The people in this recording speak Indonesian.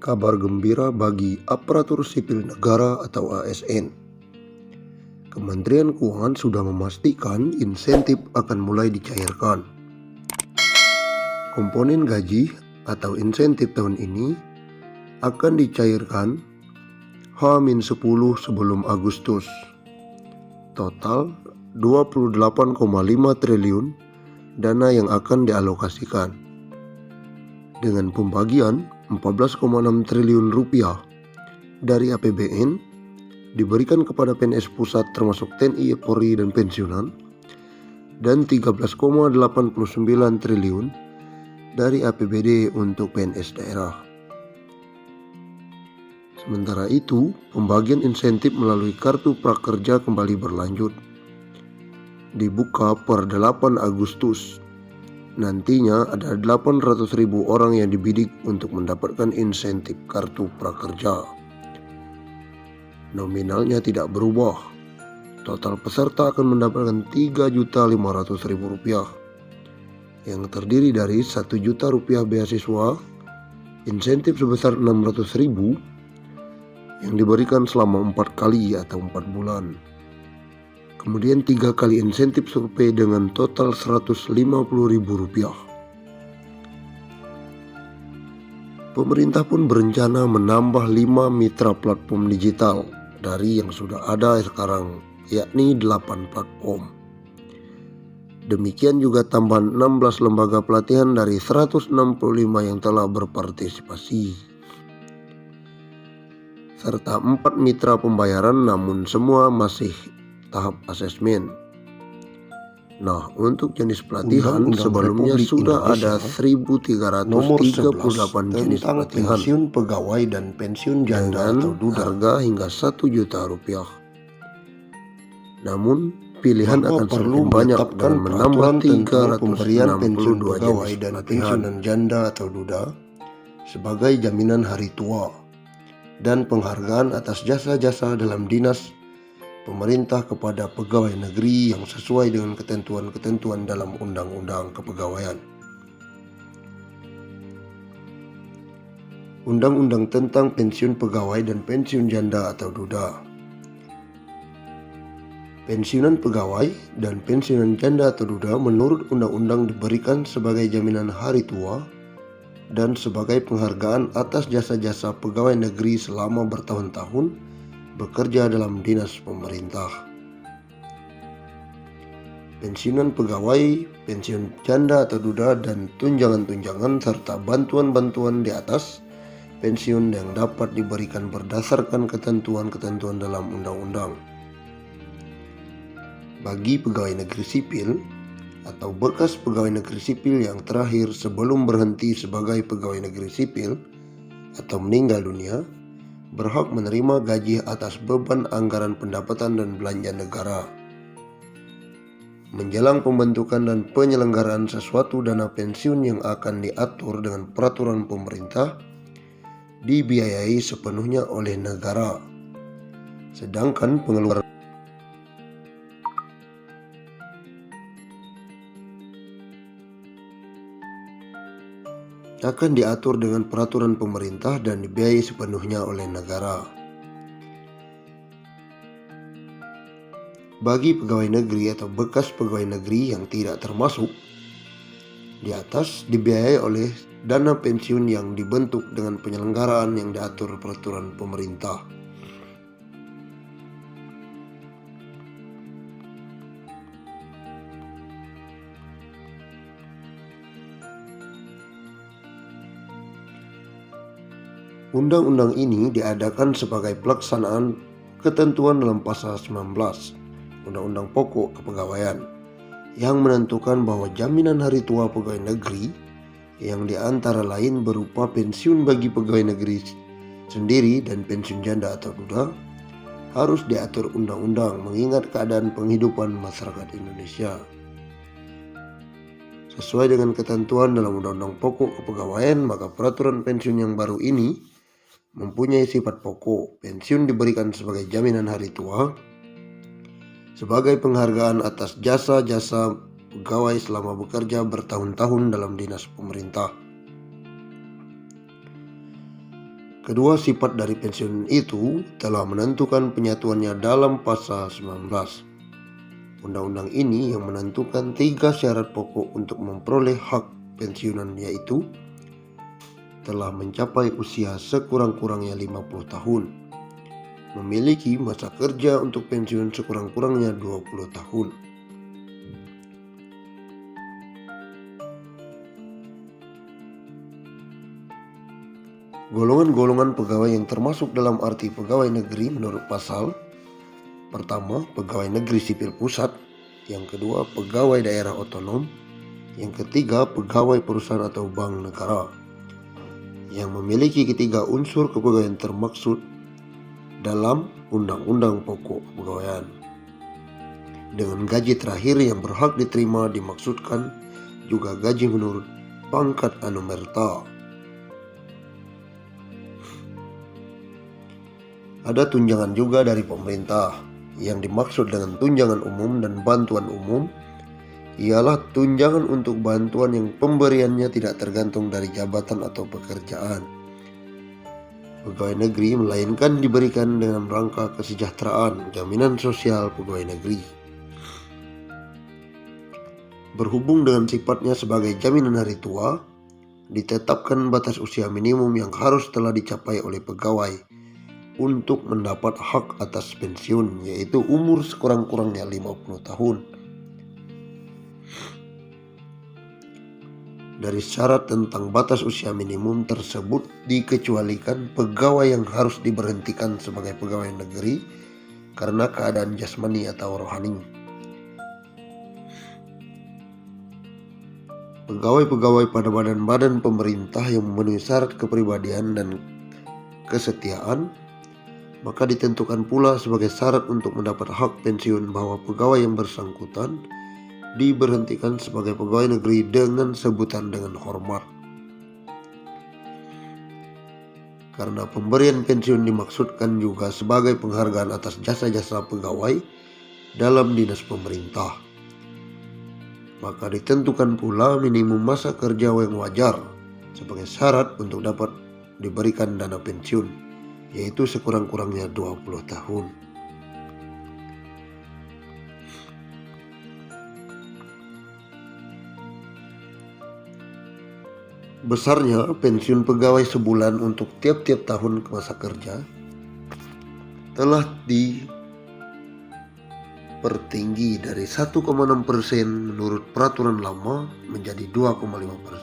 Kabar gembira bagi aparatur sipil negara atau ASN. Kementerian Keuangan sudah memastikan insentif akan mulai dicairkan. Komponen gaji atau insentif tahun ini akan dicairkan H-10 sebelum Agustus. Total 28,5 triliun dana yang akan dialokasikan. Dengan pembagian 14,6 triliun rupiah dari APBN diberikan kepada PNS pusat termasuk TNI, Polri, dan pensiunan, dan 13,89 triliun dari APBD untuk PNS daerah. Sementara itu, pembagian insentif melalui kartu prakerja kembali berlanjut. Dibuka per 8 Agustus. Nantinya ada 800.000 orang yang dibidik untuk mendapatkan insentif kartu prakerja. Nominalnya tidak berubah. Total peserta akan mendapatkan Rp3.500.000 yang terdiri dari Rp1 juta beasiswa, insentif sebesar Rp600.000 yang diberikan selama 4 kali atau 4 bulan. Kemudian 3 kali insentif survei dengan total Rp150.000. Pemerintah pun berencana menambah 5 mitra platform digital dari yang sudah ada sekarang, yakni 8 platform. Demikian juga tambahan 16 lembaga pelatihan dari 165 yang telah berpartisipasi. Serta 4 mitra pembayaran, namun semua masih tahap asesmen. Nah, untuk jenis pelatihan sebelumnya sudah ada 1.338 jenis pelatihan pensiun pegawai dan pensiun janda atau duda harga hingga Rp1 juta. Namun pilihan akan semakin banyak dan menambah 362 jenis dan pensiun janda atau duda sebagai jaminan hari tua dan penghargaan atas jasa-jasa dalam dinas pemerintah kepada pegawai negeri yang sesuai dengan ketentuan-ketentuan dalam Undang-Undang Kepegawaian. Undang-Undang tentang pensiun pegawai dan pensiun janda atau duda. Pensiunan pegawai dan pensiunan janda atau duda menurut undang-undang diberikan sebagai jaminan hari tua dan sebagai penghargaan atas jasa-jasa pegawai negeri selama bertahun-tahun bekerja dalam dinas pemerintah. Pensiunan pegawai, pensiun janda atau duda, dan tunjangan-tunjangan serta bantuan-bantuan di atas pensiun yang dapat diberikan berdasarkan ketentuan-ketentuan dalam undang-undang. Bagi pegawai negeri sipil atau bekas pegawai negeri sipil yang terakhir sebelum berhenti sebagai pegawai negeri sipil atau meninggal dunia, berhak menerima gaji atas beban anggaran pendapatan dan belanja negara. Menjelang pembentukan dan penyelenggaraan sesuatu dana pensiun yang akan diatur dengan peraturan pemerintah, dibiayai sepenuhnya oleh negara. Sedangkan pengeluaran akan diatur dengan peraturan pemerintah dan dibiayai sepenuhnya oleh negara. Bagi pegawai negeri atau bekas pegawai negeri yang tidak termasuk di atas, dibiayai oleh dana pensiun yang dibentuk dengan penyelenggaraan yang diatur peraturan pemerintah. Undang-undang ini diadakan sebagai pelaksanaan ketentuan dalam pasal 19 Undang-Undang Pokok Kepegawaian yang menentukan bahwa jaminan hari tua pegawai negeri yang diantara lain berupa pensiun bagi pegawai negeri sendiri dan pensiun janda atau duda harus diatur undang-undang mengingat keadaan penghidupan masyarakat Indonesia. Sesuai dengan ketentuan dalam Undang-Undang Pokok Kepegawaian, maka peraturan pensiun yang baru ini mempunyai sifat pokok. Pensiun diberikan sebagai jaminan hari tua, sebagai penghargaan atas jasa-jasa pegawai selama bekerja bertahun-tahun dalam dinas pemerintah. Kedua sifat dari pensiun itu telah menentukan penyatuannya dalam pasal 19. Undang-undang ini yang menentukan 3 syarat pokok untuk memperoleh hak pensiunan, yaitu telah mencapai usia sekurang-kurangnya 50 tahun, memiliki masa kerja untuk pensiun sekurang-kurangnya 20 tahun. Golongan-golongan pegawai yang termasuk dalam arti pegawai negeri menurut pasal: pertama, pegawai negeri sipil pusat; yang kedua, pegawai daerah otonom; yang ketiga, pegawai perusahaan atau bank negara, yang memiliki ketiga unsur kepegawaian termaksud dalam Undang-Undang Pokok Kepegawaian. Dengan gaji terakhir yang berhak diterima dimaksudkan juga gaji menurut pangkat anumerta. Ada tunjangan juga dari pemerintah. Yang dimaksud dengan tunjangan umum dan bantuan umum ialah tunjangan untuk bantuan yang pemberiannya tidak tergantung dari jabatan atau pekerjaan pegawai negeri, melainkan diberikan dengan rangka kesejahteraan jaminan sosial pegawai negeri. Berhubung dengan sifatnya sebagai jaminan hari tua, ditetapkan batas usia minimum yang harus telah dicapai oleh pegawai untuk mendapat hak atas pensiun, yaitu umur sekurang-kurangnya 50 tahun. Dari syarat tentang batas usia minimum tersebut dikecualikan pegawai yang harus diberhentikan sebagai pegawai negeri karena keadaan jasmani atau rohani. Pegawai-pegawai pada badan-badan pemerintah yang memenuhi syarat kepribadian dan kesetiaan, maka ditentukan pula sebagai syarat untuk mendapat hak pensiun bahwa pegawai yang bersangkutan diberhentikan sebagai pegawai negeri dengan sebutan dengan hormat. Karena pemberian pensiun dimaksudkan juga sebagai penghargaan atas jasa-jasa pegawai dalam dinas pemerintah, maka ditentukan pula minimum masa kerja yang wajar sebagai syarat untuk dapat diberikan dana pensiun, yaitu sekurang-kurangnya 20 tahun. Besarnya pensiun pegawai sebulan untuk tiap-tiap tahun masa kerja telah dipertinggi dari 1,6% menurut peraturan lama menjadi 2,5%.